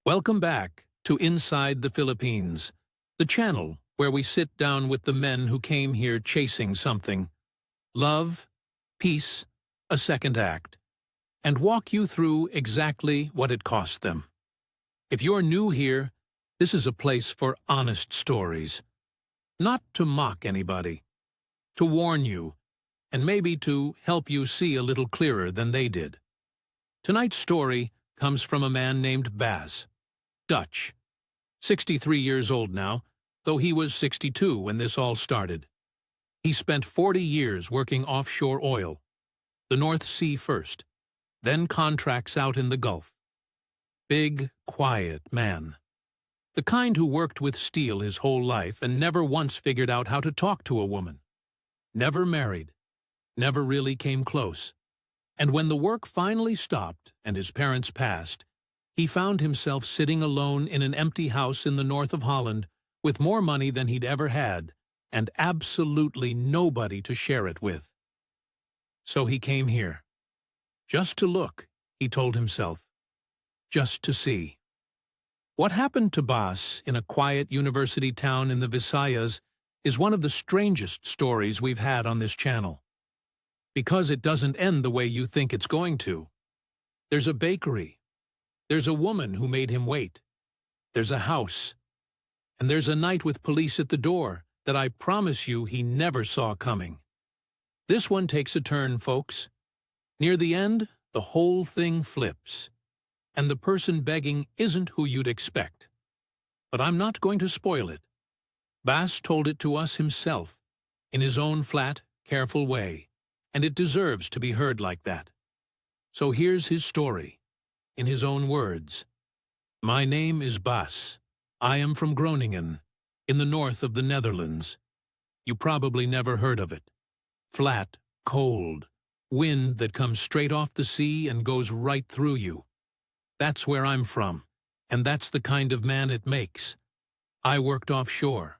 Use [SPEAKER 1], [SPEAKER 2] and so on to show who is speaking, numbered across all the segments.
[SPEAKER 1] Welcome back to Inside the Philippines, the channel where we sit down with the men who came here chasing something. Love, peace, a second act, and walk you through exactly what it cost them. If you're new here, this is a place for honest stories. Not to mock anybody, to warn you, and maybe to help you see a little clearer than they did. Tonight's story comes from a man named Bas, Dutch, 63 years old now, though he was 62 when this all started. He spent 40 years working offshore oil, the North Sea first, then contracts out in the Gulf. Big, quiet man. The kind who worked with steel his whole life and never once figured out how to talk to a woman. Never married. Never really came close. And when the work finally stopped and his parents passed, he found himself sitting alone in an empty house in the north of Holland with more money than he'd ever had and absolutely nobody to share it with. So he came here. Just to look, he told himself. Just to see. What happened to Bas in a quiet university town in the Visayas is one of the strangest stories we've had on this channel. Because it doesn't end the way you think it's going to. There's a bakery. There's a woman who made him wait. There's a house. And there's a night with police at the door that I promise you he never saw coming. This one takes a turn, folks. Near the end, the whole thing flips. And the person begging isn't who you'd expect. But I'm not going to spoil it. Bas told it to us himself, in his own flat, careful way, and it deserves to be heard like that. So here's his story, in his own words. My name is Bas. I am from Groningen, in the north of the Netherlands. You probably never heard of it. Flat, cold, wind that comes straight off the sea and goes right through you. That's where I'm from, and that's the kind of man it makes. I worked offshore.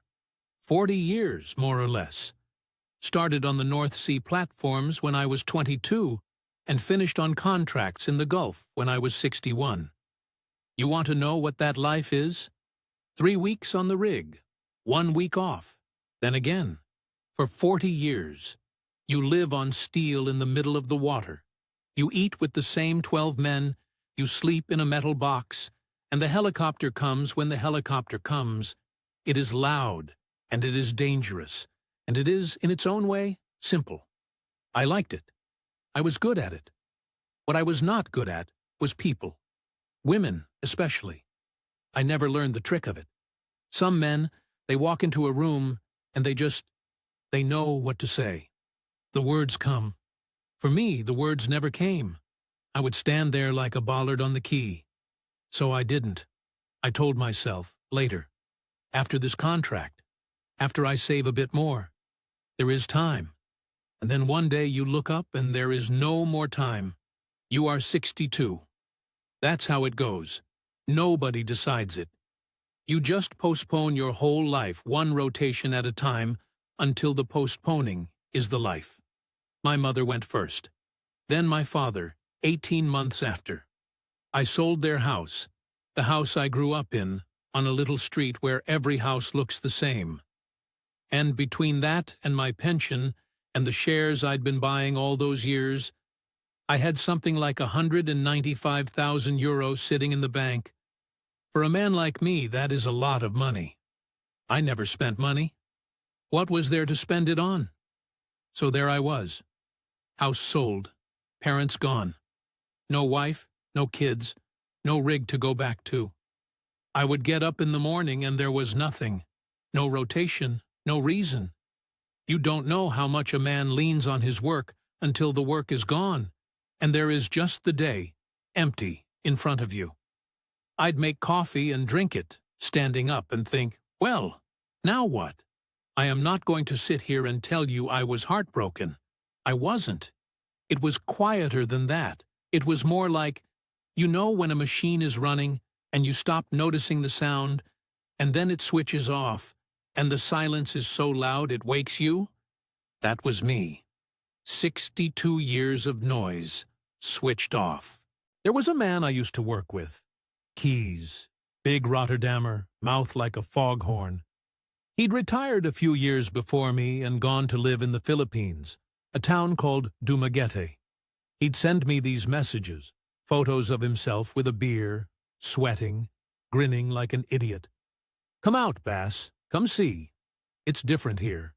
[SPEAKER 1] 40 years, more or less. Started on the North Sea platforms when I was 22 and finished on contracts in the Gulf when I was 61. You want to know what that life is? 3 weeks on the rig, 1 week off, then again. For 40 years, you live on steel in the middle of the water. You eat with the same 12 men, you sleep in a metal box, and the helicopter comes when the helicopter comes. It is loud, and it is dangerous, and it is, in its own way, simple. I liked it. I was good at it. What I was not good at was people. Women, especially. I never learned the trick of it. Some men, they walk into a room and they know what to say. The words come. For me, the words never came. I would stand there like a bollard on the quay. So I didn't. I told myself, later, after this contract, after I save a bit more, there is time. And then one day you look up and there is no more time. You are 62. That's how it goes. Nobody decides it. You just postpone your whole life one rotation at a time until the postponing is the life. My mother went first. Then my father, 18 months after. I sold their house, the house I grew up in, on a little street where every house looks the same. And between that and my pension, and the shares I'd been buying all those years, I had something like 195,000 euros sitting in the bank. For a man like me, that is a lot of money. I never spent money. What was there to spend it on? So there I was. House sold. Parents gone. No wife, no kids, no rig to go back to. I would get up in the morning and there was nothing. No rotation, no reason. You don't know how much a man leans on his work until the work is gone, and there is just the day, empty, in front of you. I'd make coffee and drink it, standing up and think, well, now what? I am not going to sit here and tell you I was heartbroken. I wasn't. It was quieter than that. It was more like, you know when a machine is running and you stop noticing the sound, and then it switches off, and the silence is so loud it wakes you? That was me. 62 years of noise, switched off. There was a man I used to work with. Keys, big Rotterdammer, mouth like a foghorn. He'd retired a few years before me and gone to live in the Philippines, a town called Dumaguete. He'd send me these messages, photos of himself with a beer, sweating, grinning like an idiot. "Come out, Bass. Come see. It's different here."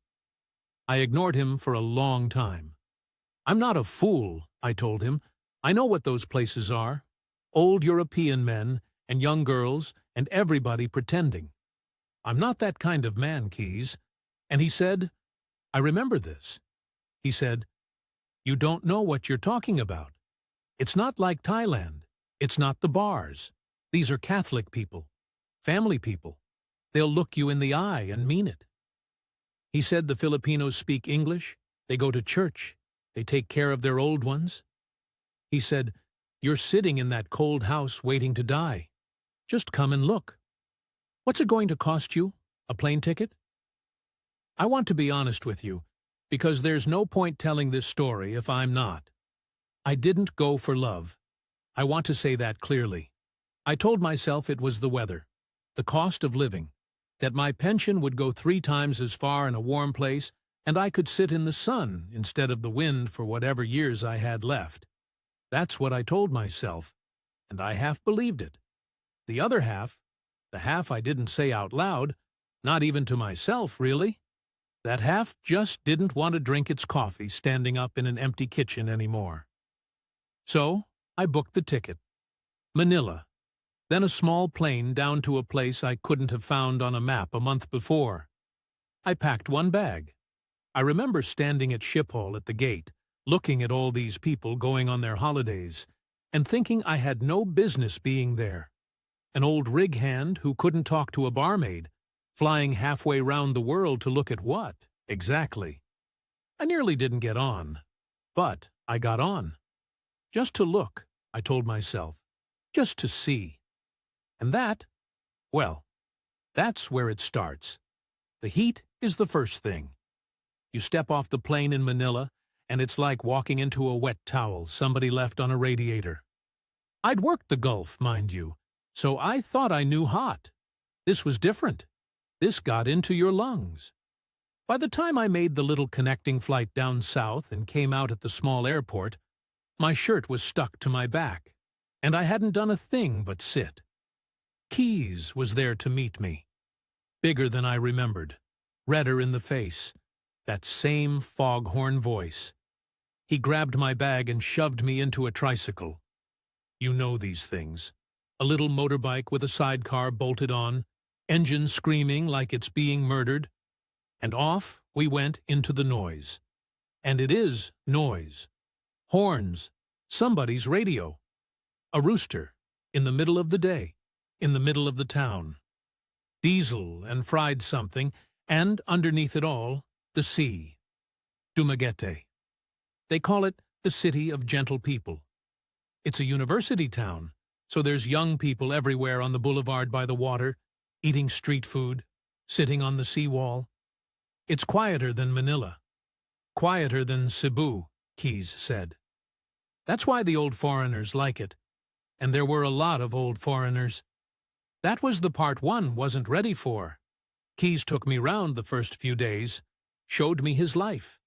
[SPEAKER 1] I ignored him for a long time. "I'm not a fool," I told him. "I know what those places are. Old European men and young girls and everybody pretending. I'm not that kind of man, Keys." And he said, I remember this. He said, "You don't know what you're talking about. It's not like Thailand. It's not the bars. These are Catholic people, family people. They'll look you in the eye and mean it." He said the Filipinos speak English, they go to church, they take care of their old ones. He said, "You're sitting in that cold house waiting to die. Just come and look. What's it going to cost you? A plane ticket?" I want to be honest with you, because there's no point telling this story if I'm not. I didn't go for love. I want to say that clearly. I told myself it was the weather, the cost of living, that my pension would go 3 times as far in a warm place, and I could sit in the sun instead of the wind for whatever years I had left. That's what I told myself, and I half believed it. The other half, the half I didn't say out loud, not even to myself, really, that half just didn't want to drink its coffee standing up in an empty kitchen anymore. So I booked the ticket. Manila. Then a small plane down to a place I couldn't have found on a map a month before. I packed 1 bag. I remember standing at Schiphol at the gate, looking at all these people going on their holidays, and thinking I had no business being there. An old rig hand who couldn't talk to a barmaid, flying halfway round the world to look at what, exactly? I nearly didn't get on, but I got on. Just to look, I told myself, just to see. And that, well, that's where it starts. The heat is the first thing. You step off the plane in Manila, and it's like walking into a wet towel somebody left on a radiator. I'd worked the Gulf, mind you, so I thought I knew hot. This was different. This got into your lungs. By the time I made the little connecting flight down south and came out at the small airport, my shirt was stuck to my back, and I hadn't done a thing but sit. Keys was there to meet me. Bigger than I remembered, redder in the face, that same foghorn voice. He grabbed my bag and shoved me into a tricycle. You know these things. A little motorbike with a sidecar bolted on, engine screaming like it's being murdered. And off we went into the noise. And it is noise. Horns, somebody's radio. A rooster, in the middle of the day, in the middle of the town. Diesel and fried something, and underneath it all, the sea. Dumaguete. They call it the city of gentle people. It's a university town, so there's young people everywhere on the boulevard by the water, eating street food, sitting on the seawall. It's quieter than Manila. Quieter than Cebu, Keys said. That's why the old foreigners like it. And there were a lot of old foreigners. That was the part one wasn't ready for. Keys took me round the first few days, showed me his life.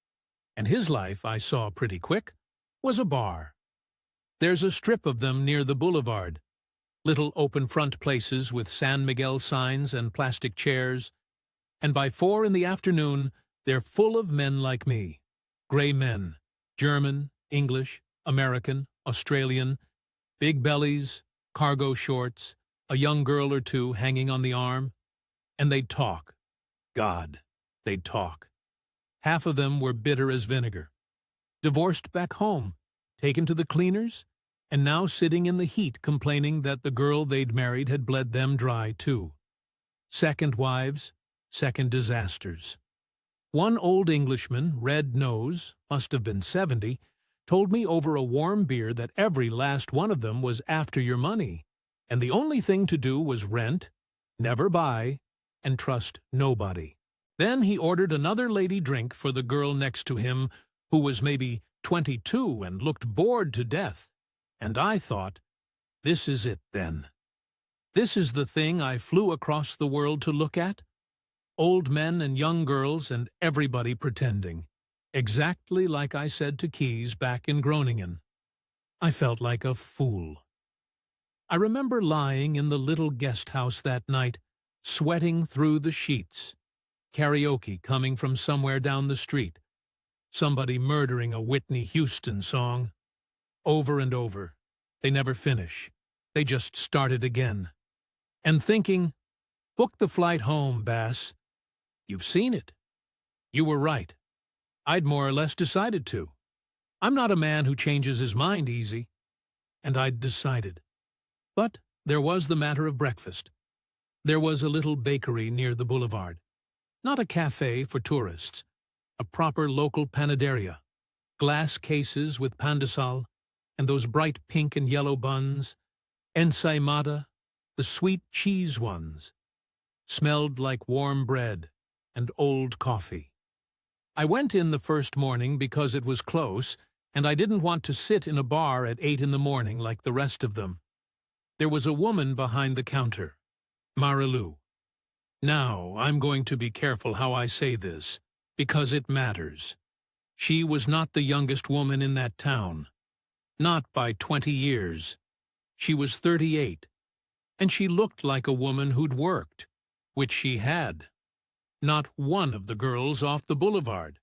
[SPEAKER 1] And his life, I saw pretty quick, was a bar. There's a strip of them near the boulevard. Little open front places with San Miguel signs and plastic chairs. And by 4 in the afternoon, they're full of men like me. Gray men. German, English, American, Australian. Big bellies, cargo shorts, a young girl or two hanging on the arm. And they'd talk. God, they'd talk. Half of them were bitter as vinegar. Divorced back home, taken to the cleaners, and now sitting in the heat complaining that the girl they'd married had bled them dry too. Second wives, second disasters. One old Englishman, red nose, must have been 70, told me over a warm beer that every last one of them was after your money, and the only thing to do was rent, never buy, and trust nobody. Then he ordered another lady drink for the girl next to him, who was maybe 22 and looked bored to death. And I thought, this is it then. This is the thing I flew across the world to look at? Old men and young girls and everybody pretending. Exactly like I said to Keyes back in Groningen. I felt like a fool. I remember lying in the little guest house that night, sweating through the sheets. Karaoke coming from somewhere down the street. Somebody murdering a Whitney Houston song. Over and over. They never finish. They just start it again. And thinking, book the flight home, Bass. You've seen it. You were right. I'd more or less decided to. I'm not a man who changes his mind easy. And I'd decided. But there was the matter of breakfast. There was a little bakery near the boulevard. Not a cafe for tourists. A proper local panaderia. Glass cases with pandesal, and those bright pink and yellow buns. Ensaimada, the sweet cheese ones. Smelled like warm bread and old coffee. I went in the first morning because it was close, and I didn't want to sit in a bar at 8 in the morning like the rest of them. There was a woman behind the counter, Marilou. Now, I'm going to be careful how I say this, because it matters. She was not the youngest woman in that town. Not by 20 years. She was 38, and she looked like a woman who'd worked, which she had. Not one of the girls off the boulevard.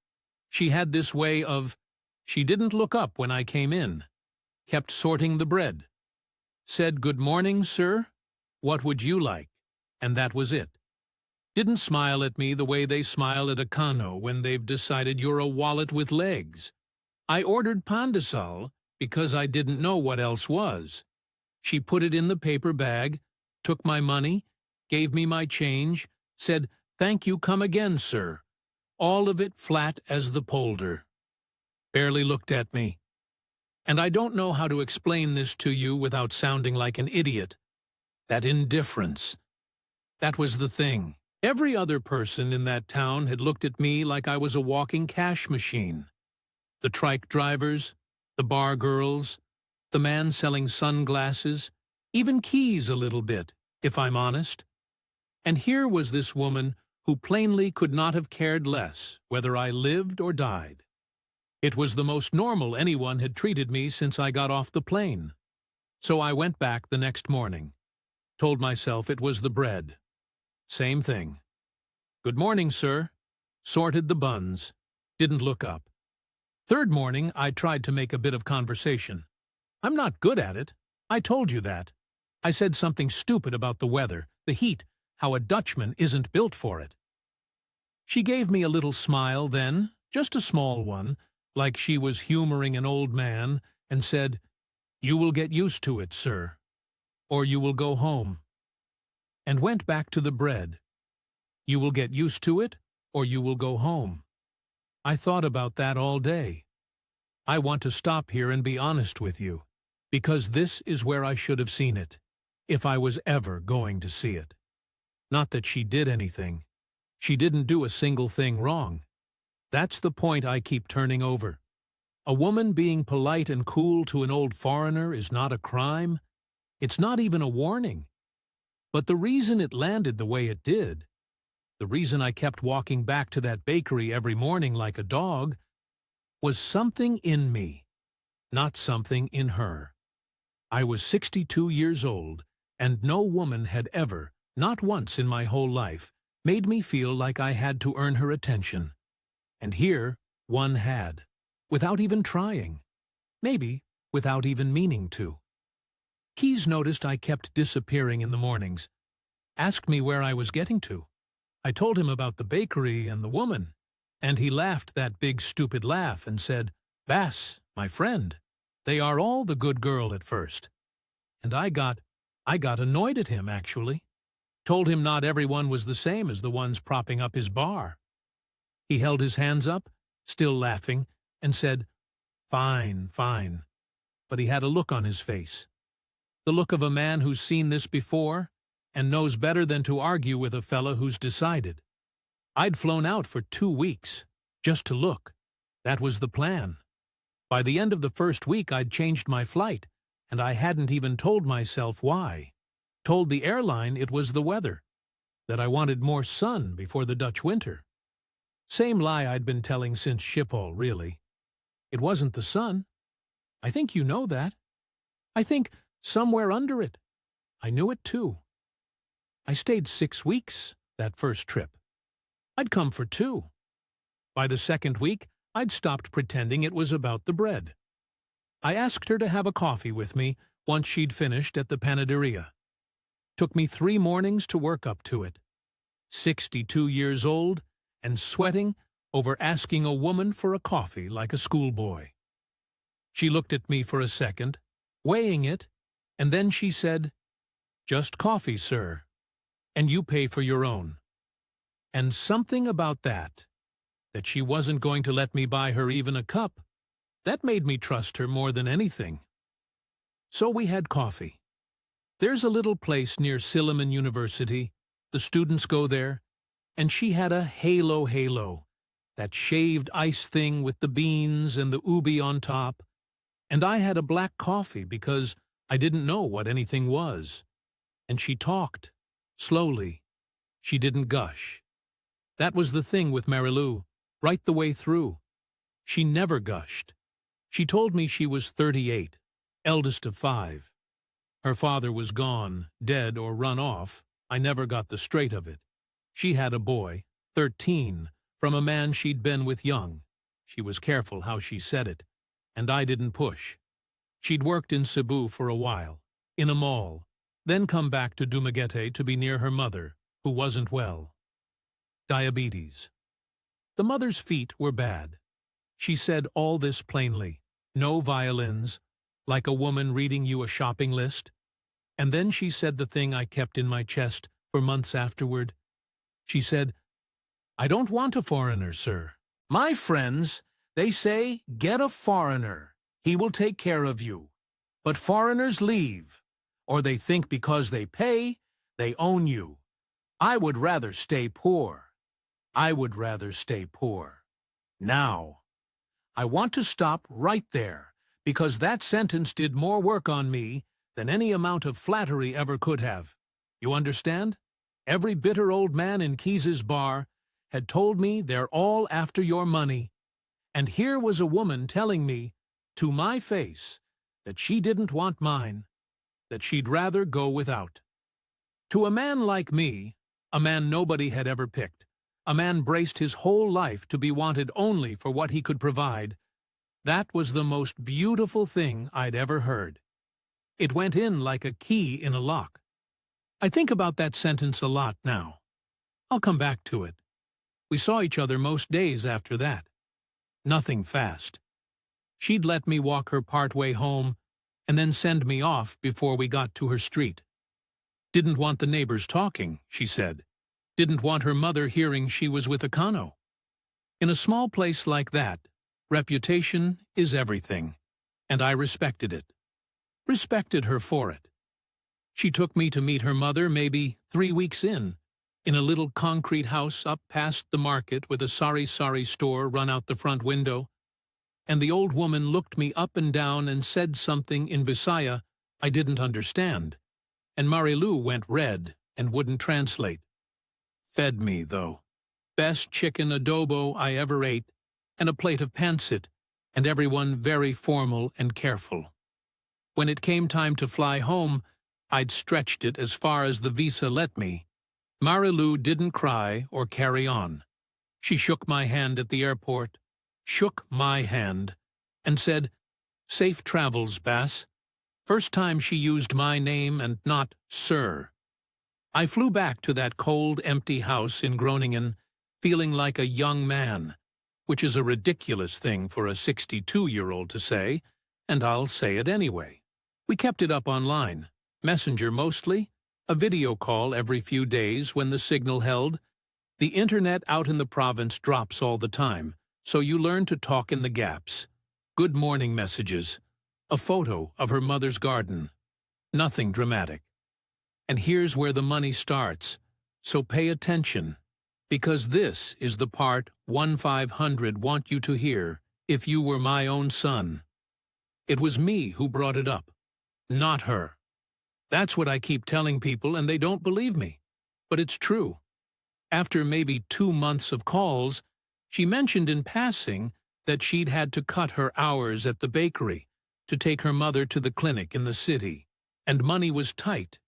[SPEAKER 1] She had this way of, she didn't look up when I came in, kept sorting the bread. Said, "Good morning, sir. What would you like?" And that was it. Didn't smile at me the way they smile at a Kano when they've decided you're a wallet with legs. I ordered pandesal because I didn't know what else was. She put it in the paper bag, took my money, gave me my change, said, "Thank you, come again, sir." All of it flat as the polder. Barely looked at me. And I don't know how to explain this to you without sounding like an idiot. That indifference. That was the thing. Every other person in that town had looked at me like I was a walking cash machine. The trike drivers, the bar girls, the man selling sunglasses, even Keyes a little bit, if I'm honest. And here was this woman who plainly could not have cared less whether I lived or died. It was the most normal anyone had treated me since I got off the plane. So I went back the next morning. Told myself it was the bread. Same thing. "Good morning, sir." Sorted the buns. Didn't look up. Third morning, I tried to make a bit of conversation. I'm not good at it. I told you that. I said something stupid about the weather, the heat, how a Dutchman isn't built for it. She gave me a little smile then, just a small one, like she was humoring an old man, and said, "You will get used to it, sir, or you will go home." And went back to the bread. You will get used to it, or you will go home. I thought about that all day. I want to stop here and be honest with you, because this is where I should have seen it, if I was ever going to see it. Not that she did anything. She didn't do a single thing wrong. That's the point I keep turning over. A woman being polite and cool to an old foreigner is not a crime. It's not even a warning. But the reason it landed the way it did, the reason I kept walking back to that bakery every morning like a dog, was something in me, not something in her. I was 62 years old, and no woman had ever, not once in my whole life, made me feel like I had to earn her attention. And here, one had, without even trying, maybe without even meaning to. Keyes noticed I kept disappearing in the mornings, asked me where I was getting to. I told him about the bakery and the woman, and he laughed that big stupid laugh and said, "Bass, my friend, they are all the good girl at first." And I got annoyed at him, actually. Told him not everyone was the same as the ones propping up his bar. He held his hands up, still laughing, and said, "Fine, fine." But he had a look on his face. The look of a man who's seen this before and knows better than to argue with a fella who's decided. I'd flown out for 2 weeks, just to look. That was the plan. By the end of the first week I'd changed my flight, and I hadn't even told myself why. Told the airline it was the weather, that I wanted more sun before the Dutch winter. Same lie I'd been telling since Schiphol, really. It wasn't the sun. I think you know that. I think somewhere under it. I knew it too. I stayed 6 weeks that first trip. I'd come for 2. By the second week, I'd stopped pretending it was about the bread. I asked her to have a coffee with me once she'd finished at the panaderia. Took me 3 mornings to work up to it. 62 years old and sweating over asking a woman for a coffee like a schoolboy. She looked at me for a second, weighing it, and then she said, "Just coffee, sir, and you pay for your own." And something about that she wasn't going to let me buy her even a cup, that made me trust her more than anything. So we had coffee. There's a little place near Silliman University. The students go there, and she had a halo, that shaved ice thing with the beans and the ubi on top, and I had a black coffee because I didn't know what anything was. And she talked, slowly. She didn't gush. That was the thing with Marilou, right the way through. She never gushed. She told me she was 38, eldest of 5. Her father was gone, dead or run off. I never got the straight of it. She had a boy, 13, from a man she'd been with young. She was careful how she said it, and I didn't push. She'd worked in Cebu for a while, in a mall, then come back to Dumaguete to be near her mother, who wasn't well. Diabetes. The mother's feet were bad. She said all this plainly, no violins, like a woman reading you a shopping list. And then she said the thing I kept in my chest for months afterward. She said, "I don't want a foreigner, sir. My friends, they say, get a foreigner. He will take care of you. But foreigners leave, or they think because they pay, they own you. I would rather stay poor. I would rather stay poor. Now." I want to stop right there, because that sentence did more work on me than any amount of flattery ever could have. You understand? Every bitter old man in Keys's bar had told me they're all after your money. And here was a woman telling me, to my face, that she didn't want mine, that she'd rather go without. To a man like me, a man nobody had ever picked, a man braced his whole life to be wanted only for what he could provide, that was the most beautiful thing I'd ever heard. It went in like a key in a lock. I think about that sentence a lot now. I'll come back to it. We saw each other most days after that. Nothing fast. She'd let me walk her part way home and then send me off before we got to her street. Didn't want the neighbors talking, she said. Didn't want her mother hearing she was with a Kano. In a small place like that, reputation is everything, and I respected it. Respected her for it. She took me to meet her mother maybe 3 weeks in a little concrete house up past the market with a sari-sari store run out the front window, and the old woman looked me up and down and said something in Bisaya I didn't understand, and Marilou went red and wouldn't translate. Fed me, though. Best chicken adobo I ever ate, and a plate of pancit, and everyone very formal and careful. When it came time to fly home, I'd stretched it as far as the visa let me. Marilou didn't cry or carry on. She shook my hand at the airport, shook my hand, and said, "Safe travels, Bass." First time she used my name and not sir. I flew back to that cold, empty house in Groningen, feeling like a young man, which is a ridiculous thing for a 62-year-old to say, and I'll say it anyway. We kept it up online, Messenger mostly, a video call every few days when the signal held. The internet out in the province drops all the time, so you learn to talk in the gaps. Good morning messages, a photo of her mother's garden. Nothing dramatic. And here's where the money starts, so pay attention, because this is the part 1-500 want you to hear if you were my own son. It was me who brought it up, not her. That's what I keep telling people and they don't believe me. But it's true. After maybe 2 months of calls, she mentioned in passing that she'd had to cut her hours at the bakery to take her mother to the clinic in the city, and money was tight,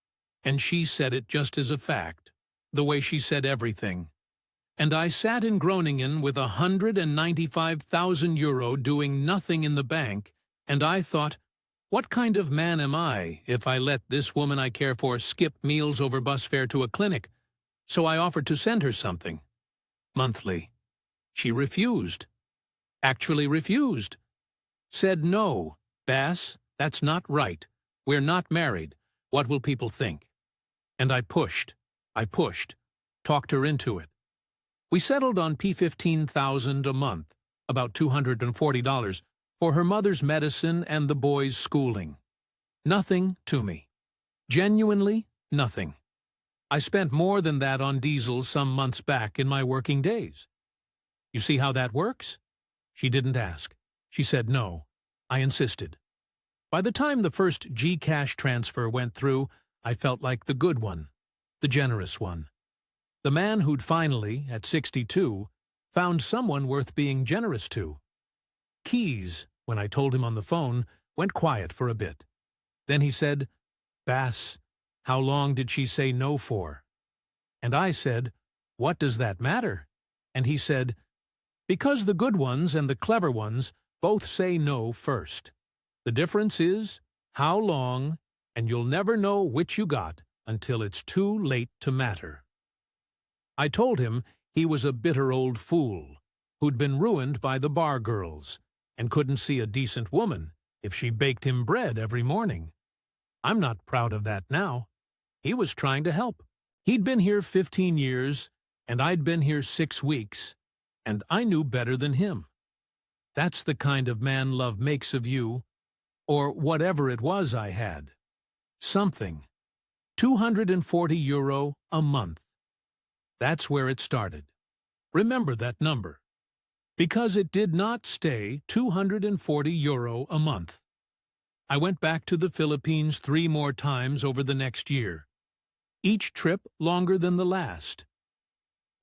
[SPEAKER 1] and she said it just as a fact, the way she said everything. And I sat in Groningen with €195,000 doing nothing in the bank, and I thought, what kind of man am I if I let this woman I care for skip meals over bus fare to a clinic? So I offered to send her something. Monthly. She refused. Actually refused. Said no, Bass, that's not right. We're not married. What will people think? And I pushed, talked her into it. We settled on $15,000 a month, about $240, for her mother's medicine and the boys' schooling. Nothing to me. Genuinely nothing. I spent more than that on diesel some months back in my working days. You see how that works? She didn't ask. She said no. I insisted. By the time the first Gcash transfer went through, I felt like the good one, the generous one. The man who'd finally, at 62, found someone worth being generous to. Keys, when I told him on the phone, went quiet for a bit. Then he said, Bass, how long did she say no for? And I said, what does that matter? And he said, because the good ones and the clever ones both say no first. The difference is how long, and you'll never know which you got until it's too late to matter. I told him he was a bitter old fool who'd been ruined by the bar girls and couldn't see a decent woman if she baked him bread every morning. I'm not proud of that now. He was trying to help. He'd been here 15 years, and I'd been here 6 weeks, and I knew better than him. That's the kind of man love makes of you, or whatever it was I had. Something. €240 a month. That's where it started. Remember that number. Because it did not stay €240 a month. I went back to the Philippines 3 more times over the next year. Each trip longer than the last.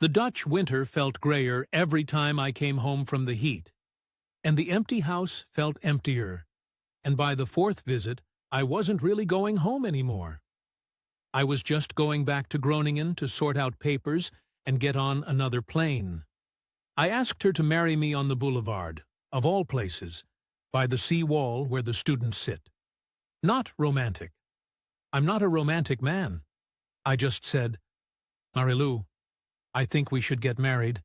[SPEAKER 1] The Dutch winter felt grayer every time I came home from the heat, and the empty house felt emptier, and by the 4th visit, I wasn't really going home anymore. I was just going back to Groningen to sort out papers and get on another plane. I asked her to marry me on the boulevard, of all places, by the sea wall where the students sit. Not romantic. I'm not a romantic man. I just said, Marilou, I think we should get married.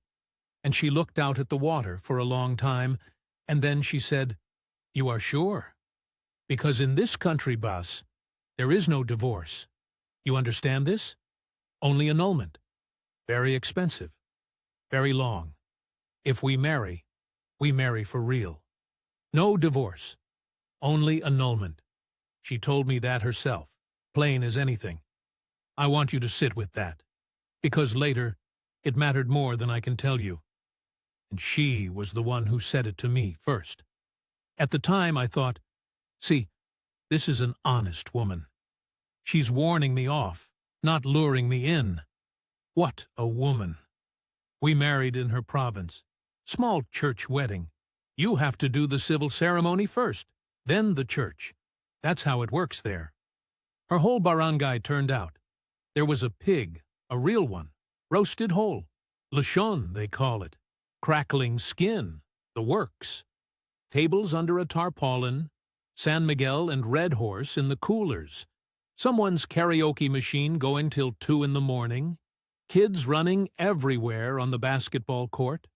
[SPEAKER 1] And she looked out at the water for a long time, and then she said, you are sure? Because in this country, Bas, there is no divorce. You understand this? Only annulment. Very expensive. Very long. If we marry for real. No divorce. Only annulment. She told me that herself, plain as anything. I want you to sit with that, because later it mattered more than I can tell you. And she was the one who said it to me first. At the time I thought, see, this is an honest woman. She's warning me off, not luring me in. What a woman. We married in her province. Small church wedding. You have to do the civil ceremony first, then the church. That's how it works there. Her whole barangay turned out. There was a pig, a real one, roasted whole. Lechon, they call it. Crackling skin, the works. Tables under a tarpaulin, San Miguel and Red Horse in the coolers. Someone's karaoke machine going till 2 in the morning. Kids running everywhere on the basketball court.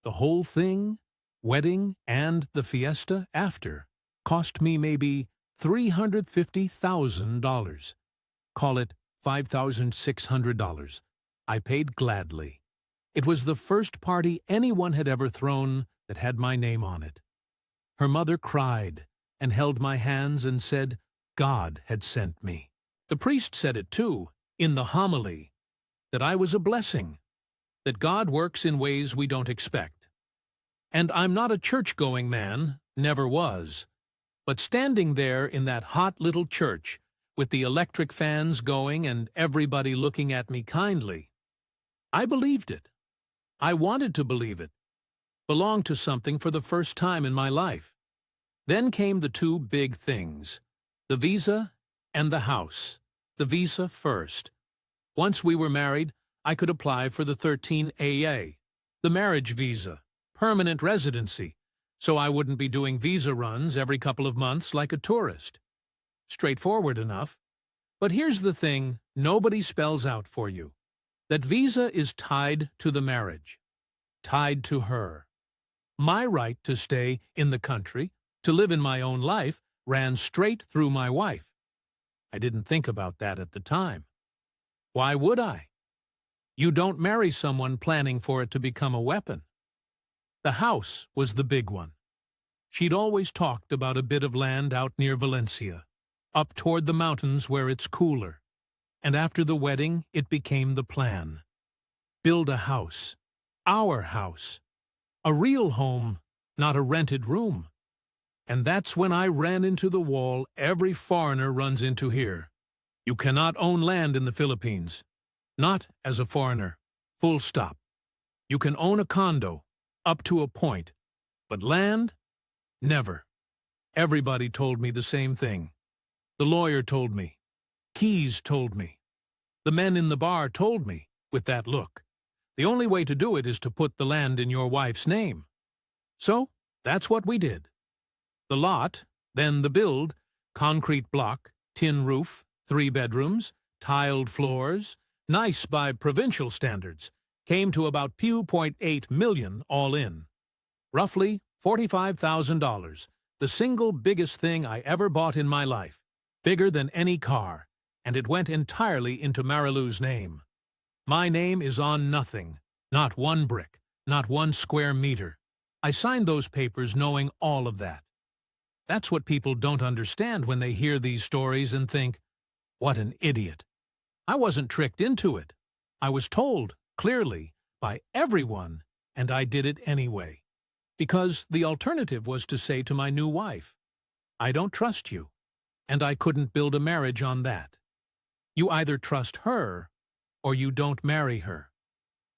[SPEAKER 1] The whole thing, wedding and the fiesta after, cost me maybe $350,000. Call it $5,600. I paid gladly. It was the first party anyone had ever thrown that had my name on it. Her mother cried and held my hands and said God had sent me. The priest said it too, in the homily, that I was a blessing, that God works in ways we don't expect. And I'm not a church-going man, never was, but standing there in that hot little church with the electric fans going and everybody looking at me kindly. I believed it. I wanted to believe it. Belonged to something for the first time in my life. Then came the two big things, the visa and the house. The visa first. Once we were married, I could apply for the 13AA, the marriage visa, permanent residency, so I wouldn't be doing visa runs every couple of months like a tourist. Straightforward enough. But here's the thing nobody spells out for you. That visa is tied to the marriage. Tied to her. My right to stay in the country, to live in my own life, ran straight through my wife. I didn't think about that at the time. Why would I? You don't marry someone planning for it to become a weapon. The house was the big one. She'd always talked about a bit of land out near Valencia, up toward the mountains where it's cooler. And after the wedding, it became the plan. Build a house. Our house. A real home, not a rented room. And that's when I ran into the wall every foreigner runs into here. You cannot own land in the Philippines. Not as a foreigner. Full stop. You can own a condo, up to a point. But land? Never. Everybody told me the same thing. The lawyer told me. Keys told me. The men in the bar told me, with that look. The only way to do it is to put the land in your wife's name. So, that's what we did. The lot, then the build, concrete block, tin roof, 3 bedrooms, tiled floors, nice by provincial standards, came to about $2.8 million all in. Roughly $45,000, the single biggest thing I ever bought in my life, bigger than any car, and it went entirely into Marilu's name. My name is on nothing, not one brick, not 1 square meter. I signed those papers knowing all of that. That's what people don't understand when they hear these stories and think, what an idiot. I wasn't tricked into it. I was told, clearly, by everyone, and I did it anyway. Because the alternative was to say to my new wife, I don't trust you, and I couldn't build a marriage on that. You either trust her, or you don't marry her.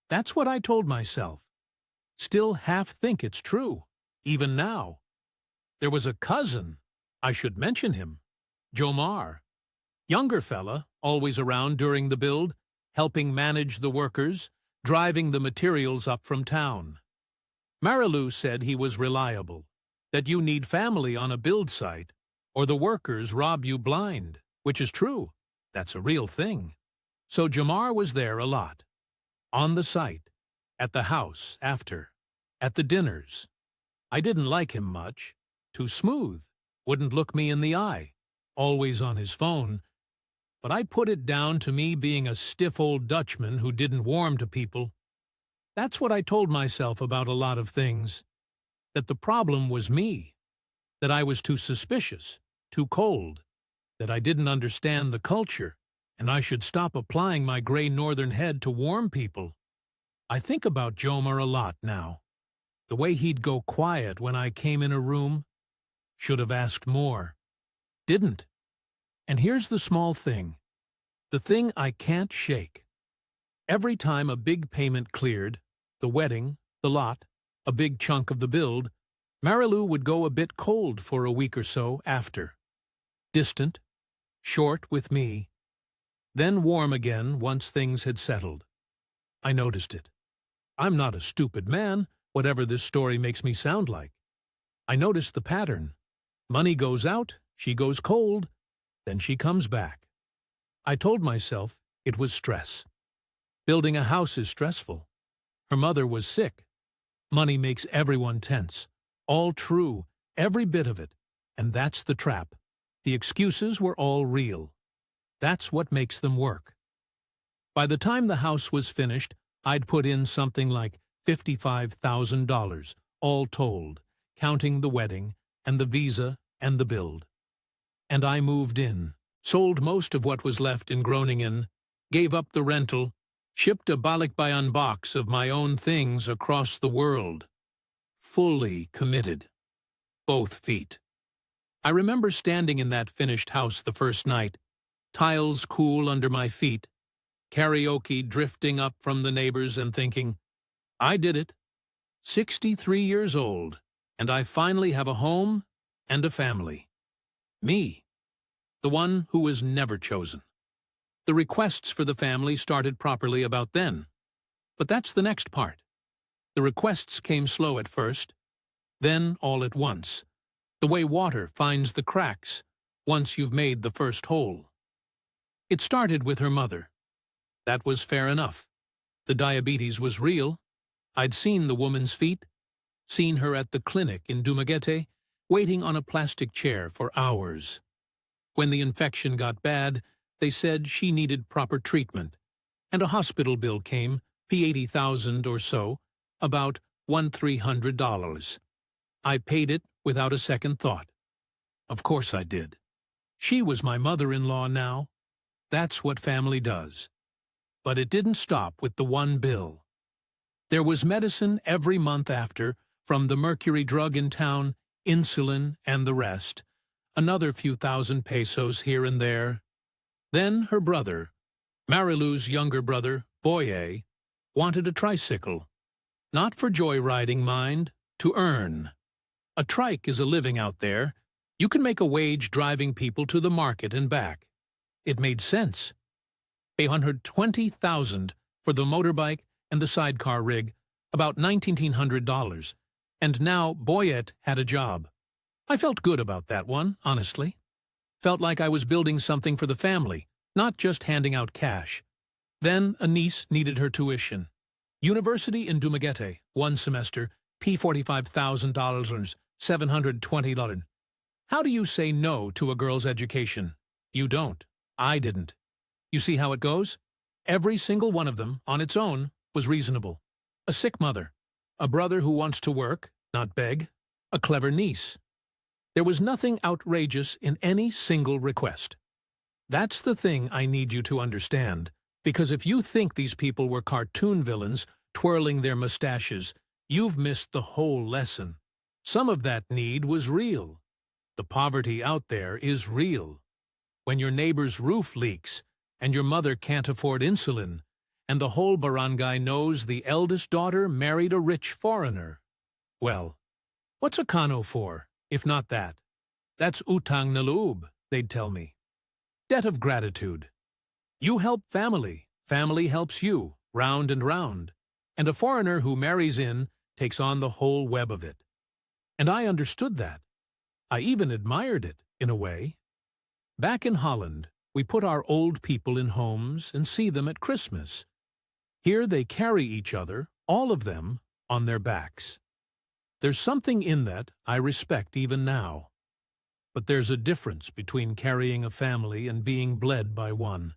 [SPEAKER 1] That's what I told myself. Still half think it's true, even now. There was a cousin, I should mention him, Jomar. Younger fella, always around during the build, helping manage the workers, driving the materials up from town. Marilu said he was reliable, that you need family on a build site, or the workers rob you blind, which is true. That's a real thing. So Jomar was there a lot. On the site, at the house after, at the dinners. I didn't like him much. Too smooth, wouldn't look me in the eye, always on his phone. But I put it down to me being a stiff old Dutchman who didn't warm to people. That's what I told myself about a lot of things. That the problem was me. That I was too suspicious, too cold. That I didn't understand the culture, and I should stop applying my gray northern head to warm people. I think about Jomar a lot now. The way he'd go quiet when I came in a room. Should have asked more. Didn't. And here's the small thing. The thing I can't shake. Every time a big payment cleared, the wedding, the lot, a big chunk of the build, Marilu would go a bit cold for a week or so after. Distant, short with me, then warm again once things had settled. I noticed it. I'm not a stupid man, whatever this story makes me sound like. I noticed the pattern. Money goes out, she goes cold, then she comes back. I told myself it was stress. Building a house is stressful. Her mother was sick. Money makes everyone tense. All true, every bit of it. And that's the trap. The excuses were all real. That's what makes them work. By the time the house was finished, I'd put in something like $55,000, all told, counting the wedding and the visa and the build. And I moved in, sold most of what was left in Groningen, gave up the rental, shipped a balikbayan box of my own things across the world. Fully committed. Both feet. I remember standing in that finished house the first night, tiles cool under my feet, karaoke drifting up from the neighbors, and thinking, I did it. 63 years old, and I finally have a home and a family. Me, the one who was never chosen. The requests for the family started properly about then. But that's the next part. The requests came slow at first, then all at once, the way water finds the cracks once you've made the first hole. It started with her mother. That was fair enough. The diabetes was real. I'd seen the woman's feet, seen her at the clinic in Dumaguete, waiting on a plastic chair for hours. When the infection got bad, they said she needed proper treatment, and a hospital bill came, P80,000 or so, about $1,300. I paid it without a second thought. Of course I did. She was my mother-in-law now. That's what family does. But it didn't stop with the one bill. There was medicine every month after, from the mercury drug in town, insulin, and the rest, another few thousand pesos here and there. Then her brother, Marilu's younger brother, Boye, wanted a tricycle. Not for joyriding, mind, to earn. A trike is a living out there. You can make a wage driving people to the market and back. It made sense. Pay $120,000 for the motorbike and the sidecar rig, about $1,900, and now Boyet had a job. I felt good about that one, honestly. Felt like I was building something for the family, not just handing out cash. Then a niece needed her tuition. University in Dumaguete, one semester, P45,000, $720. How do you say no to a girl's education? You don't. I didn't. You see how it goes? Every single one of them, on its own, was reasonable. A sick mother, a brother who wants to work, not beg, a clever niece. There was nothing outrageous in any single request. That's the thing I need you to understand, because if you think these people were cartoon villains twirling their mustaches, you've missed the whole lesson. Some of that need was real. The poverty out there is real. When your neighbor's roof leaks, and your mother can't afford insulin, and the whole barangay knows the eldest daughter married a rich foreigner. Well, what's a kano for, if not that? That's utang na loob, they'd tell me. Debt of gratitude. You help family, family helps you, round and round. And a foreigner who marries in takes on the whole web of it. And I understood that. I even admired it, in a way. Back in Holland, we put our old people in homes and see them at Christmas. Here they carry each other, all of them, on their backs. There's something in that I respect even now. But there's a difference between carrying a family and being bled by one.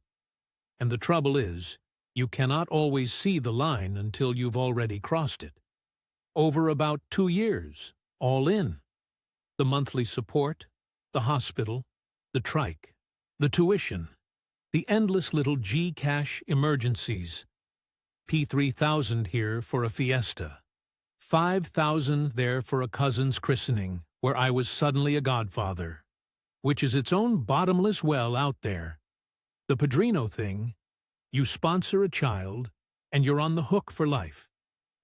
[SPEAKER 1] And the trouble is, you cannot always see the line until you've already crossed it. Over about 2 years, all in. The monthly support, the hospital, the trike, the tuition, the endless little G-cash emergencies. P3,000 here for a fiesta. 5,000 there for a cousin's christening, where I was suddenly a godfather, which is its own bottomless well out there. The Padrino thing, you sponsor a child, and you're on the hook for life.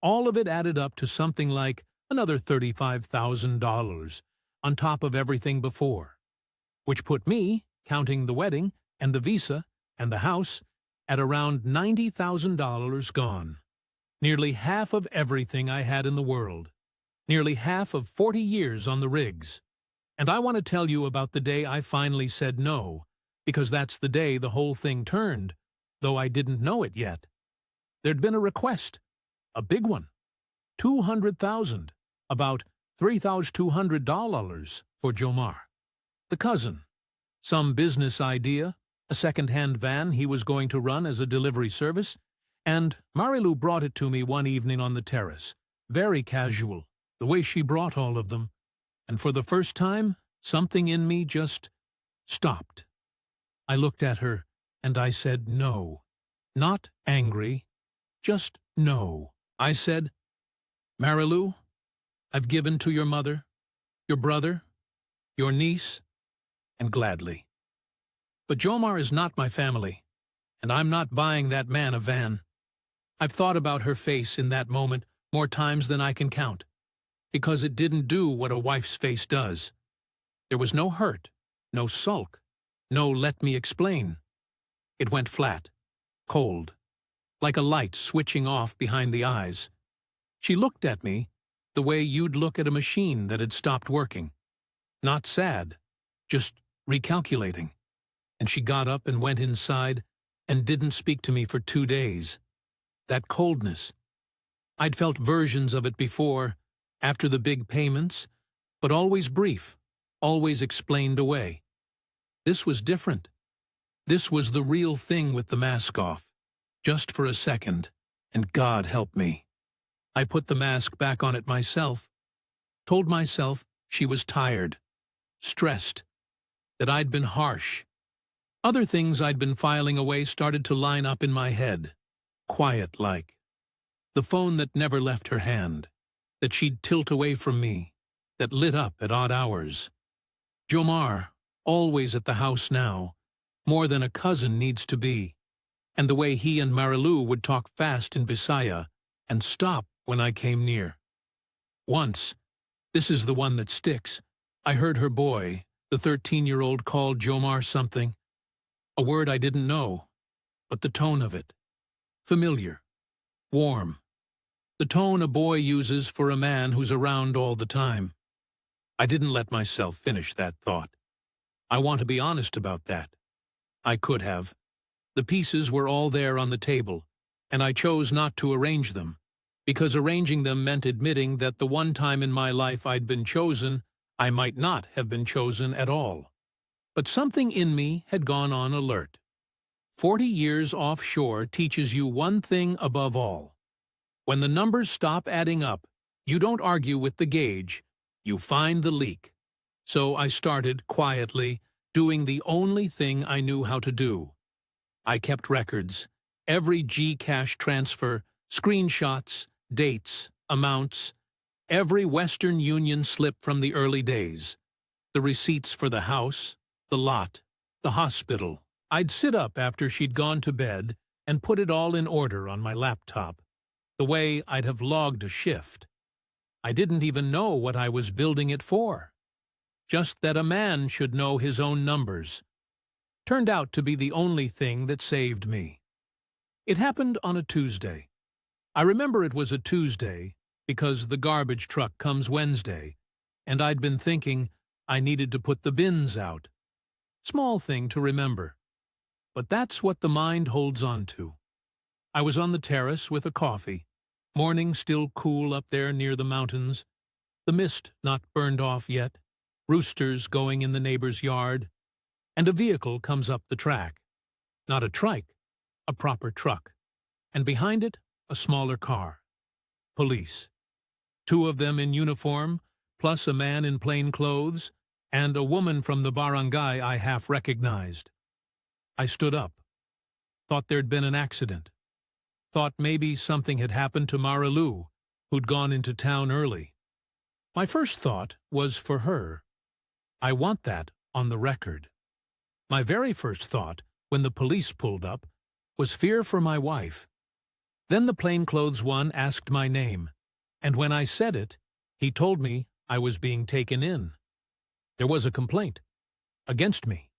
[SPEAKER 1] All of it added up to something like another $35,000 on top of everything before, which put me, counting the wedding and the visa and the house, at around $90,000 gone. Nearly half of everything I had in the world. Nearly half of 40 years on the rigs. And I want to tell you about the day I finally said no, because that's the day the whole thing turned, though I didn't know it yet. There'd been a request, a big one, $200,000, about $3,200 for Jomar, the cousin. Some business idea, a second-hand van he was going to run as a delivery service, and Marilu brought it to me one evening on the terrace, very casual, the way she brought all of them, and for the first time, something in me just stopped. I looked at her, and I said no. Not angry, just no. I said, Marilu, I've given to your mother, your brother, your niece, and gladly. But Jomar is not my family, and I'm not buying that man a van. I've thought about her face in that moment more times than I can count, because it didn't do what a wife's face does. There was no hurt, no sulk, no let me explain. It went flat, cold, like a light switching off behind the eyes. She looked at me the way you'd look at a machine that had stopped working. Not sad, just recalculating. And she got up and went inside and didn't speak to me for 2 days. That coldness. I'd felt versions of it before, after the big payments, but always brief, always explained away. This was different. This was the real thing with the mask off, just for a second, and God help me. I put the mask back on it myself, told myself she was tired, stressed, that I'd been harsh. Other things I'd been filing away started to line up in my head, quiet-like. The phone that never left her hand, that she'd tilt away from me, that lit up at odd hours. Jomar, always at the house now, more than a cousin needs to be, and the way he and Marilu would talk fast in Bisaya and stop when I came near. Once, this is the one that sticks, I heard her boy, the 13-year-old, call Jomar something. A word I didn't know, but the tone of it. Familiar. Warm. The tone a boy uses for a man who's around all the time. I didn't let myself finish that thought. I want to be honest about that. I could have. The pieces were all there on the table, and I chose not to arrange them, because arranging them meant admitting that the one time in my life I'd been chosen, I might not have been chosen at all. But something in me had gone on alert. 40 years offshore teaches you one thing above all. When the numbers stop adding up, you don't argue with the gauge, you find the leak. So I started, quietly, doing the only thing I knew how to do. I kept records, every Gcash transfer, screenshots, dates, amounts, every Western Union slip from the early days, the receipts for the house, the lot, the hospital. I'd sit up after she'd gone to bed and put it all in order on my laptop, the way I'd have logged a shift. I didn't even know what I was building it for. Just that a man should know his own numbers. Turned out to be the only thing that saved me. It happened on a Tuesday. I remember it was a Tuesday because the garbage truck comes Wednesday, and I'd been thinking I needed to put the bins out. Small thing to remember. But that's what the mind holds on to. I was on the terrace with a coffee, morning still cool up there near the mountains, the mist not burned off yet, roosters going in the neighbor's yard, and a vehicle comes up the track. Not a trike, a proper truck, and behind it, a smaller car. Police. 2 of them in uniform, plus a man in plain clothes, and a woman from the barangay I half recognized. I stood up. Thought there'd been an accident. Thought maybe something had happened to Marilu, who'd gone into town early. My first thought was for her. I want that on the record. My very first thought, when the police pulled up, was fear for my wife. Then the plainclothes one asked my name, and when I said it, he told me I was being taken in. There was a complaint. Against me.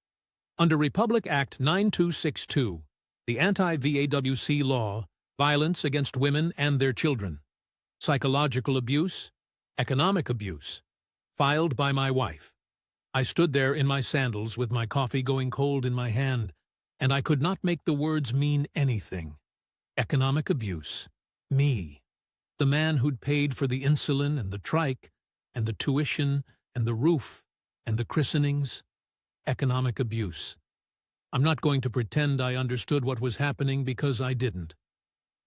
[SPEAKER 1] Under Republic Act 9262, the anti-VAWC law, violence against women and their children, psychological abuse, economic abuse, filed by my wife. I stood there in my sandals with my coffee going cold in my hand, and I could not make the words mean anything. Economic abuse. Me. The man who'd paid for the insulin and the trike, and the tuition, and the roof, and the christenings. Economic abuse. I'm not going to pretend I understood what was happening because I didn't.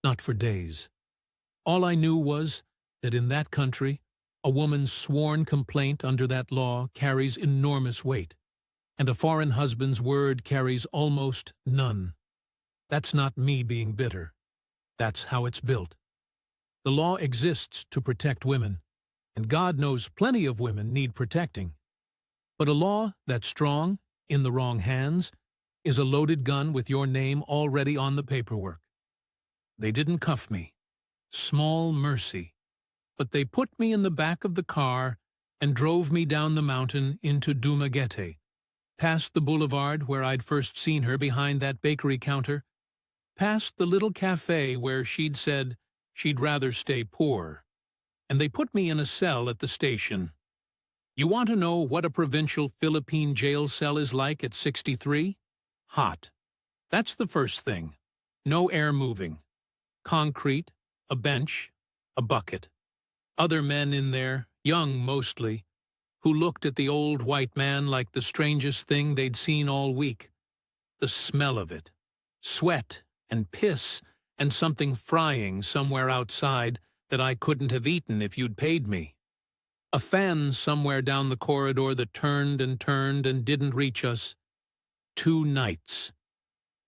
[SPEAKER 1] Not for days. All I knew was that in that country, a woman's sworn complaint under that law carries enormous weight, and a foreign husband's word carries almost none. That's not me being bitter. That's how it's built. The law exists to protect women, and God knows plenty of women need protecting. But a law that's strong, in the wrong hands, is a loaded gun with your name already on the paperwork. They didn't cuff me. Small mercy. But they put me in the back of the car and drove me down the mountain into Dumaguete, past the boulevard where I'd first seen her behind that bakery counter, past the little cafe where she'd said she'd rather stay poor, and they put me in a cell at the station. You want to know what a provincial Philippine jail cell is like at 63? Hot. That's the first thing. No air moving. Concrete, a bench, a bucket. Other men in there, young mostly, who looked at the old white man like the strangest thing they'd seen all week. The smell of it. Sweat and piss and something frying somewhere outside that I couldn't have eaten if you'd paid me. A fan somewhere down the corridor that turned and didn't reach us. 2 nights.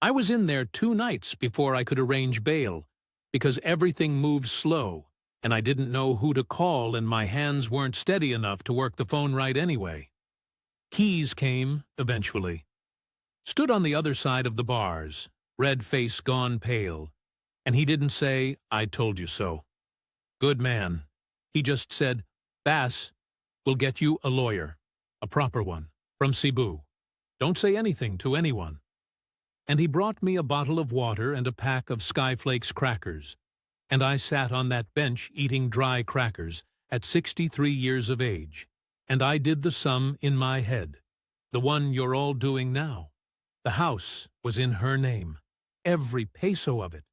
[SPEAKER 1] I was in there 2 nights before I could arrange bail, because everything moved slow, and I didn't know who to call and my hands weren't steady enough to work the phone right anyway. Keys came, eventually. Stood on the other side of the bars, red face gone pale, and he didn't say, "I told you so." Good man. He just said, "Bass, we'll get you a lawyer, a proper one, from Cebu. Don't say anything to anyone." And he brought me a bottle of water and a pack of Skyflakes crackers, and I sat on that bench eating dry crackers at 63 years of age, and I did the sum in my head, the one you're all doing now. The house was in her name, every peso of it.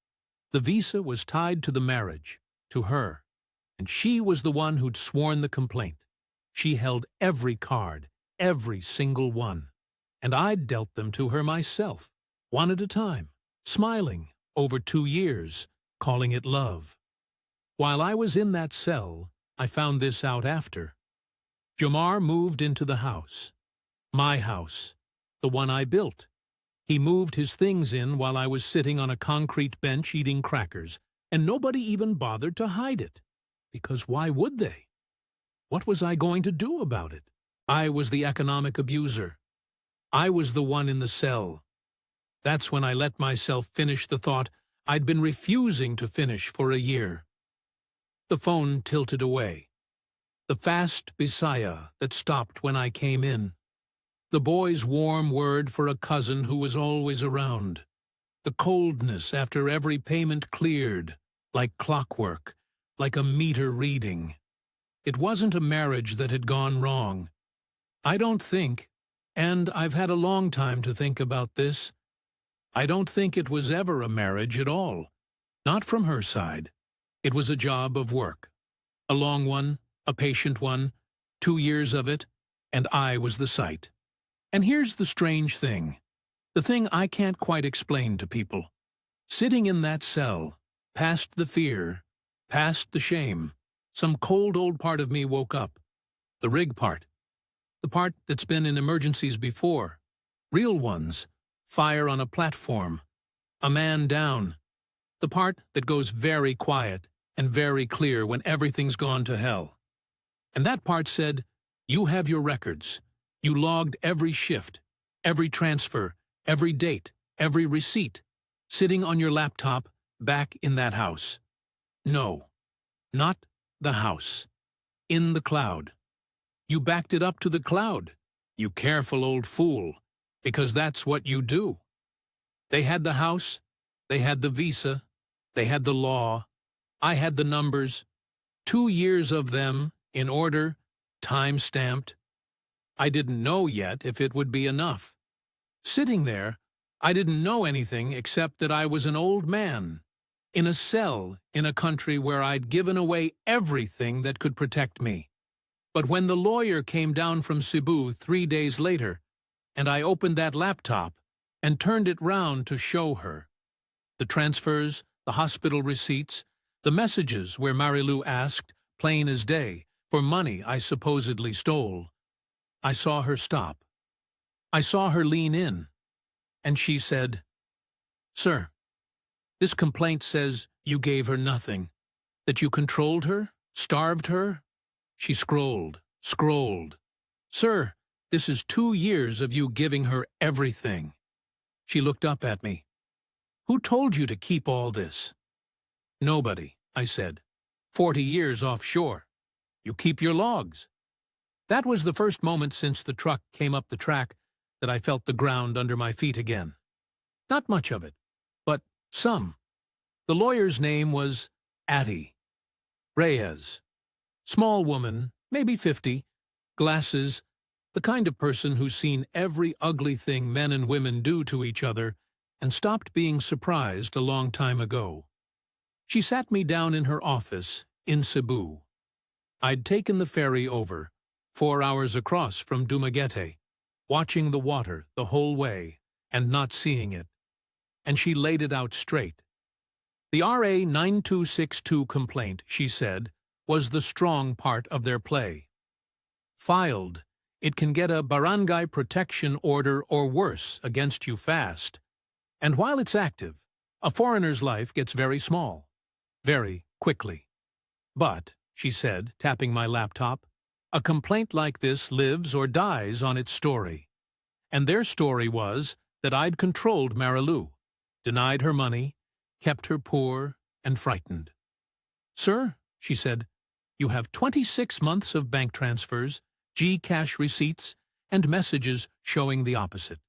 [SPEAKER 1] The visa was tied to the marriage, to her, and she was the one who'd sworn the complaint. She held every card, every single one, and I'd dealt them to her myself, one at a time, smiling, over 2 years, calling it love. While I was in that cell, I found this out after. Jamar moved into the house. My house. The one I built. He moved his things in while I was sitting on a concrete bench eating crackers, and nobody even bothered to hide it. Because why would they? What was I going to do about it? I was the economic abuser. I was the one in the cell. That's when I let myself finish the thought I'd been refusing to finish for a year. The phone tilted away. The fast Bisaya that stopped when I came in. The boy's warm word for a cousin who was always around. The coldness after every payment cleared, like clockwork, like a meter reading. It wasn't a marriage that had gone wrong. I don't think, and I've had a long time to think about this, I don't think it was ever a marriage at all. Not from her side. It was a job of work. A long one, a patient one, 2 years of it, and I was the site. And here's the strange thing, the thing I can't quite explain to people. Sitting in that cell, past the fear, past the shame, some cold old part of me woke up. The rig part. The part that's been in emergencies before. Real ones. Fire on a platform. A man down. The part that goes very quiet and very clear when everything's gone to hell. And that part said, you have your records. You logged every shift, every transfer, every date, every receipt, sitting on your laptop back in that house. No, not the house. In the cloud. You backed it up to the cloud, you careful old fool, because that's what you do. They had the house, they had the visa, they had the law, I had the numbers, 2 years of them, in order, time-stamped. I didn't know yet if it would be enough. Sitting there, I didn't know anything except that I was an old man, in a cell in a country where I'd given away everything that could protect me. But when the lawyer came down from Cebu 3 days later, and I opened that laptop and turned it round to show her, the transfers, the hospital receipts, the messages where Marilu asked, plain as day, for money I supposedly stole, I saw her stop. I saw her lean in, and she said, "Sir, this complaint says you gave her nothing, that you controlled her, starved her." She scrolled. "Sir, this is 2 years of you giving her everything." She looked up at me. "Who told you to keep all this?" "Nobody," I said. 40 years offshore. You keep your logs." That was the first moment since the truck came up the track that I felt the ground under my feet again. Not much of it, but some. The lawyer's name was Atty. Reyes. Small woman, maybe 50, glasses, the kind of person who's seen every ugly thing men and women do to each other and stopped being surprised a long time ago. She sat me down in her office in Cebu. I'd taken the ferry over, 4 hours across from Dumaguete, watching the water the whole way and not seeing it, and she laid it out straight. The RA 9262 complaint, she said, was the strong part of their play. Filed, it can get a barangay protection order or worse against you fast. And while it's active, a foreigner's life gets very small, very quickly. But, she said, tapping my laptop, a complaint like this lives or dies on its story. And their story was that I'd controlled Marilu, denied her money, kept her poor and frightened. "Sir," she said, "you have 26 months of bank transfers, Gcash receipts, and messages showing the opposite.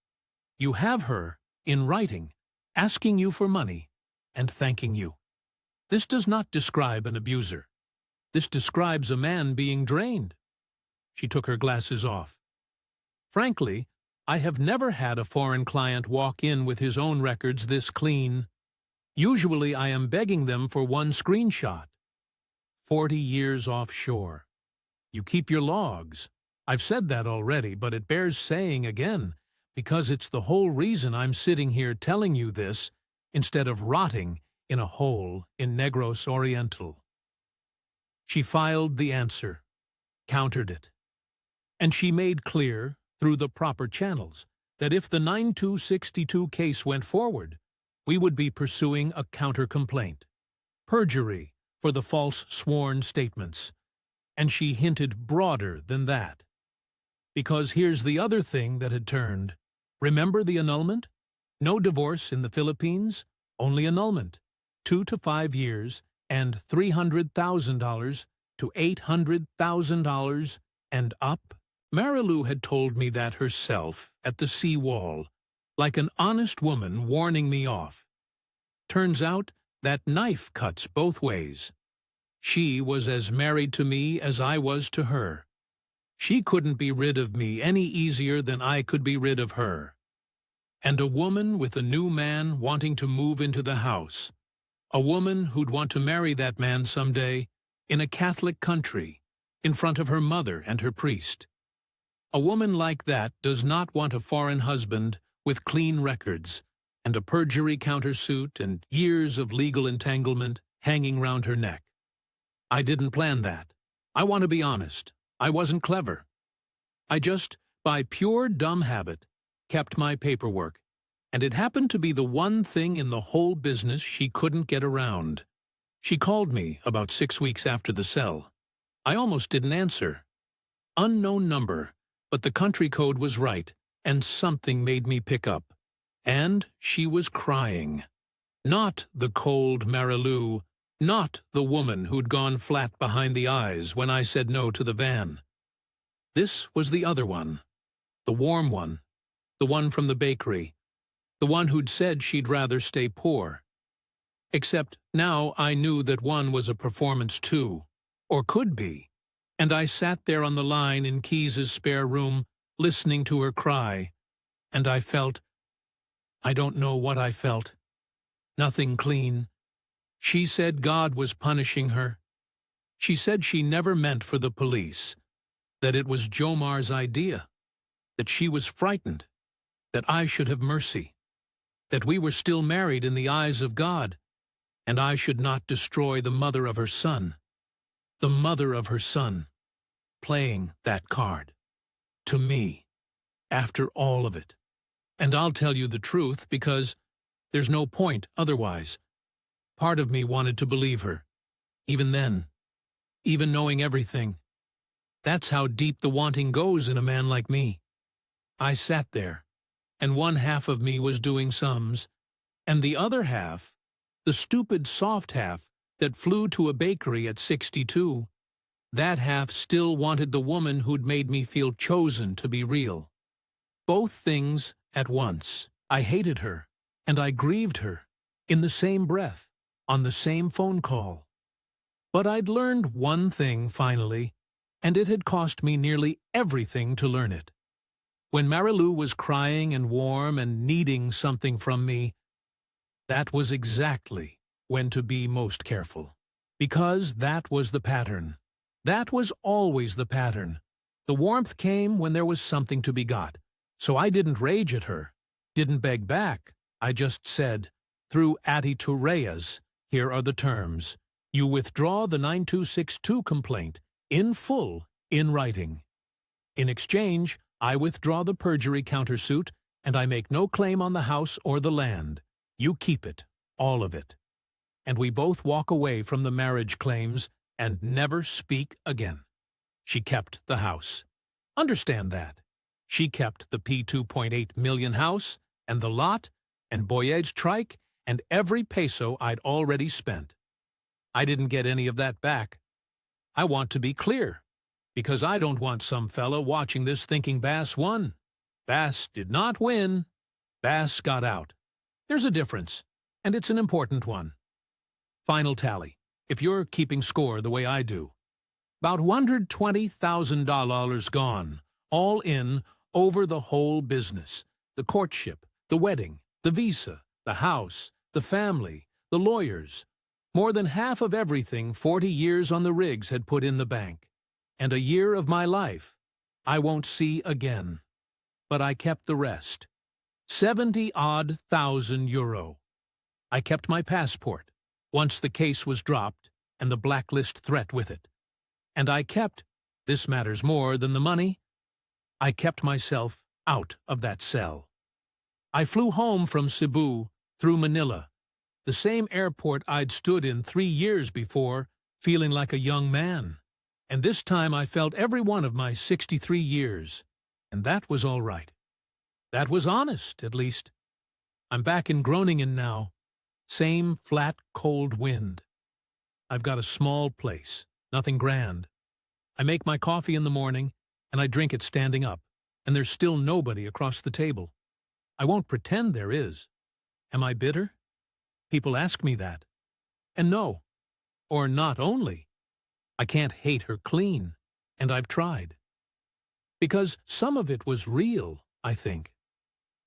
[SPEAKER 1] You have her, in writing, asking you for money and thanking you. This does not describe an abuser. This describes a man being drained." She took her glasses off. "Frankly, I have never had a foreign client walk in with his own records this clean. Usually I am begging them for one screenshot. 40 years offshore. You keep your logs. I've said that already, but it bears saying again, because it's the whole reason I'm sitting here telling you this, instead of rotting in a hole in Negros Oriental." She filed the answer, countered it. And she made clear, through the proper channels, that if the 9262 case went forward, we would be pursuing a counter-complaint. Perjury for the false sworn statements. And she hinted broader than that. Because here's the other thing that had turned. Remember the annulment? No divorce in the Philippines, only annulment. 2 to 5 years and $300,000 to $800,000 and up. Marilu had told me that herself at the seawall, like an honest woman warning me off. Turns out that knife cuts both ways. She was as married to me as I was to her. She couldn't be rid of me any easier than I could be rid of her. And a woman with a new man wanting to move into the house. A woman who'd want to marry that man someday, in a Catholic country, in front of her mother and her priest. A woman like that does not want a foreign husband with clean records and a perjury countersuit and years of legal entanglement hanging round her neck. I didn't plan that. I want to be honest. I wasn't clever. I just, by pure dumb habit, kept my paperwork, and it happened to be the one thing in the whole business she couldn't get around. She called me about 6 weeks after the sell. I almost didn't answer. Unknown number, but the country code was right, and something made me pick up. And she was crying. Not the cold Marilu, not the woman who'd gone flat behind the eyes when I said no to the van. This was the other one, the warm one, the one from the bakery, the one who'd said she'd rather stay poor. Except now I knew that one was a performance too, or could be, and I sat there on the line in Keys's spare room, listening to her cry, and I don't know what I felt. Nothing clean. She said God was punishing her. She said she never meant for the police, that it was Jomar's idea, that she was frightened, that I should have mercy, that we were still married in the eyes of God, and I should not destroy the mother of her son. The mother of her son, playing that card. To me, after all of it. And I'll tell you the truth because there's no point otherwise. Part of me wanted to believe her, even then, even knowing everything. That's how deep the wanting goes in a man like me. I sat there, and one half of me was doing sums, and the other half, the stupid soft half that flew to a bakery at 62, that half still wanted the woman who'd made me feel chosen to be real. Both things at once. I hated her, and I grieved her, in the same breath, on the same phone call. But I'd learned one thing finally, and it had cost me nearly everything to learn it. When Marilou was crying and warm and needing something from me, that was exactly when to be most careful. Because that was the pattern. That was always the pattern. The warmth came when there was something to be got. So I didn't rage at her, didn't beg back. I just said, through Atti Toureas, here are the terms. You withdraw the 9262 complaint, in full, in writing. In exchange, I withdraw the perjury countersuit, and I make no claim on the house or the land. You keep it, all of it. And we both walk away from the marriage claims and never speak again. She kept the house. Understand that. She kept the P2.8 million house, and the lot, and Boyage trike, and every peso I'd already spent. I didn't get any of that back. I want to be clear, because I don't want some fella watching this thinking Bass won. Bass did not win. Bass got out. There's a difference, and it's an important one. Final tally, if you're keeping score the way I do. About $120,000 gone, all in, over the whole business. The courtship, the wedding, the visa, the house, the family, the lawyers. More than half of everything 40 years on the rigs had put in the bank. And a year of my life I won't see again. But I kept the rest. 70-odd thousand euro. I kept my passport, once the case was dropped, and the blacklist threat with it. And I kept, this matters more than the money, I kept myself out of that cell. I flew home from Cebu, through Manila, the same airport I'd stood in 3 years before, feeling like a young man. And this time I felt every one of my 63 years. And that was all right. That was honest, at least. I'm back in Groningen now. Same flat, cold wind. I've got a small place, nothing grand. I make my coffee in the morning, and I drink it standing up, and there's still nobody across the table. I won't pretend there is. Am I bitter? People ask me that. And no, or not only. I can't hate her clean, and I've tried. Because some of it was real, I think.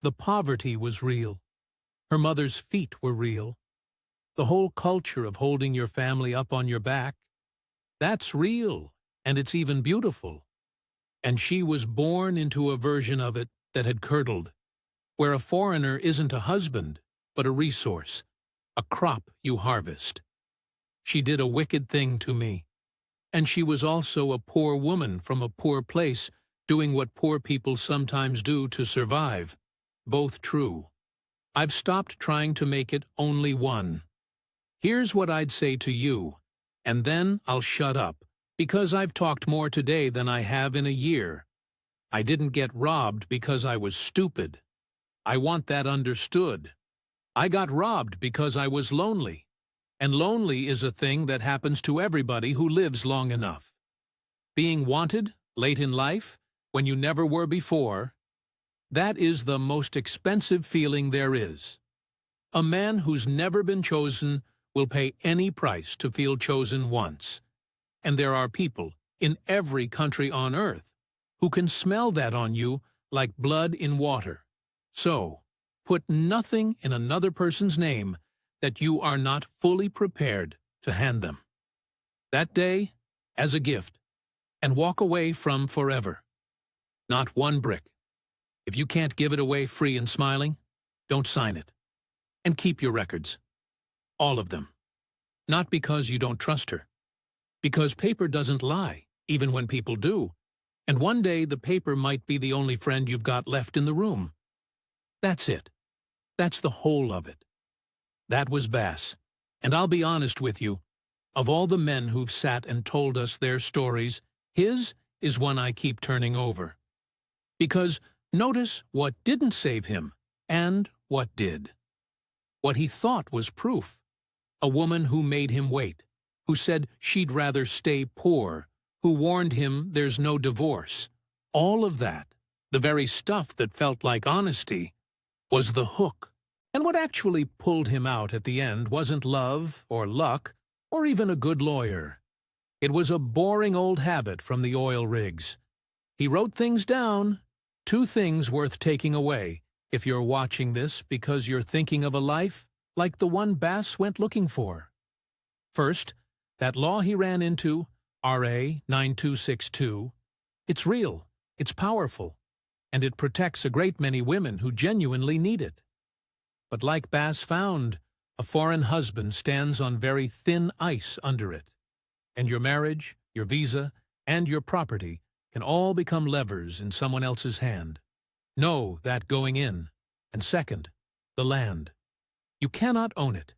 [SPEAKER 1] The poverty was real. Her mother's feet were real. The whole culture of holding your family up on your back, that's real, and it's even beautiful. And she was born into a version of it that had curdled, where a foreigner isn't a husband, but a resource, a crop you harvest. She did a wicked thing to me. And she was also a poor woman from a poor place, doing what poor people sometimes do to survive. Both true. I've stopped trying to make it only one. Here's what I'd say to you, and then I'll shut up, because I've talked more today than I have in a year. I didn't get robbed because I was stupid. I want that understood. I got robbed because I was lonely. And lonely is a thing that happens to everybody who lives long enough. Being wanted, late in life, when you never were before, that is the most expensive feeling there is. A man who's never been chosen will pay any price to feel chosen once. And there are people in every country on earth who can smell that on you like blood in water. So, put nothing in another person's name that you are not fully prepared to hand them. That day, as a gift, and walk away from forever. Not one brick. If you can't give it away free and smiling, don't sign it. And keep your records. All of them. Not because you don't trust her. Because paper doesn't lie, even when people do. And one day the paper might be the only friend you've got left in the room. That's it. That's the whole of it. That was Bass. And I'll be honest with you, of all the men who've sat and told us their stories, his is one I keep turning over. Because Notice what didn't save him and what did. What he thought was proof. A woman who made him wait, who said she'd rather stay poor, who warned him there's no divorce. All of that, the very stuff that felt like honesty, was the hook. And what actually pulled him out at the end wasn't love or luck or even a good lawyer. It was a boring old habit from the oil rigs. He wrote things down, 2 things worth taking away if you're watching this because you're thinking of a life like the one Bass went looking for. First, that law he ran into, RA 9262, it's real, it's powerful, and it protects a great many women who genuinely need it. But like Bass found, a foreign husband stands on very thin ice under it, and your marriage, your visa, and your property can all become levers in someone else's hand. Know that going in. And second, the land. You cannot own it.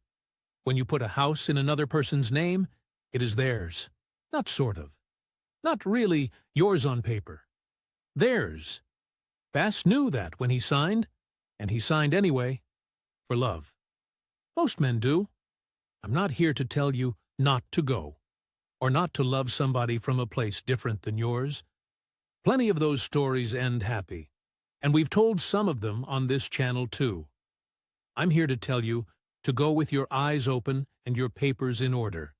[SPEAKER 1] When you put a house in another person's name, it is theirs. Not sort of. Not really yours on paper. Theirs. Bass knew that when he signed, and he signed anyway, for love. Most men do. I'm not here to tell you not to go, or not to love somebody from a place different than yours. Plenty of those stories end happy, and we've told some of them on this channel too. I'm here to tell you to go with your eyes open and your papers in order,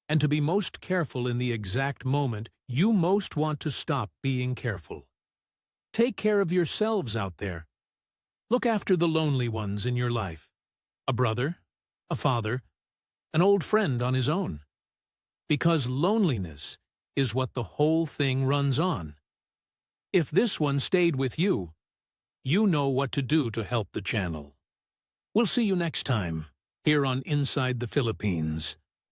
[SPEAKER 1] and to be most careful in the exact moment you most want to stop being careful. Take care of yourselves out there. Look after the lonely ones in your life. A brother, a father, an old friend on his own. Because loneliness is what the whole thing runs on. If this one stayed with you, you know what to do to help the channel. We'll see you next time, here on Inside the Philippines.